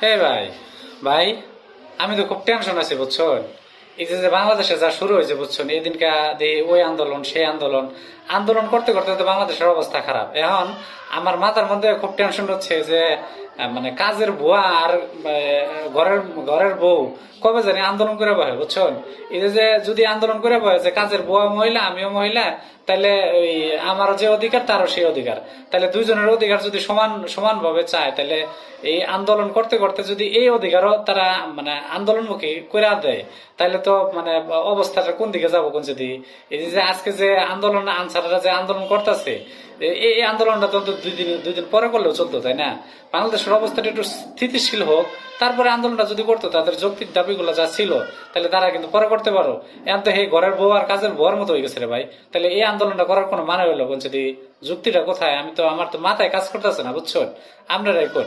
হে ভাই, ভাই, আমি তো খুব টেনশন আছি বুঝছেন। এই যে যে বাংলাদেশে যা শুরু হয়েছে বুঝছেন, এদিনকা দিয়ে ওই আন্দোলন সেই আন্দোলন, আন্দোলন করতে করতে তো বাংলাদেশের অবস্থা খারাপ। এখন আমার মাথার মধ্যে খুব টেনশন হচ্ছে যে মানে কাজের বুয়া আর ঘরের ঘরের বউ কবে জানি আন্দোলন করে বহে বুঝছেন। এই যে যে যদি আন্দোলন করে বহে যে কাজের বুয়া মহিলা আমিও মহিলা, তাহলে ওই আমারও যে অধিকার তারও সেই অধিকার, তাহলে দুইজনের অধিকার যদি সমান সমান ভাবে চায়, তাহলে এই আন্দোলন করতে করতে যদি এই অধিকারও তারা মানে আন্দোলনমুখী করে দেয়, তাহলে তো মানে অবস্থাটা কোন দিকে যাবো কোন যদি। এই যে আজকে যে আন্দোলন আনসাররা যে আন্দোলন করতেছে, এই আন্দোলনটা তো দুই দিন পরে করলেও চলতো, তাই না? বাংলাদেশের অবস্থাটা একটু স্থিতিশীল হোক, তারপরে আন্দোলনটা যদি করতো, তাদের যৌক্তিক দাবিগুলো যা ছিল তাহলে তারা কিন্তু পরে করতে পারো। এখন তো এই ঘরের বউ আর কাজের বউর মতো হয়ে গেছে রে ভাই। তাহলে এই আন্দোলনটা করার কোনো মানে হইলো কোন যদি, যুক্তিটা কোথায়? আমার তো মাথায় কাজ করতেছে না বুঝছো। আপনারাই কোন।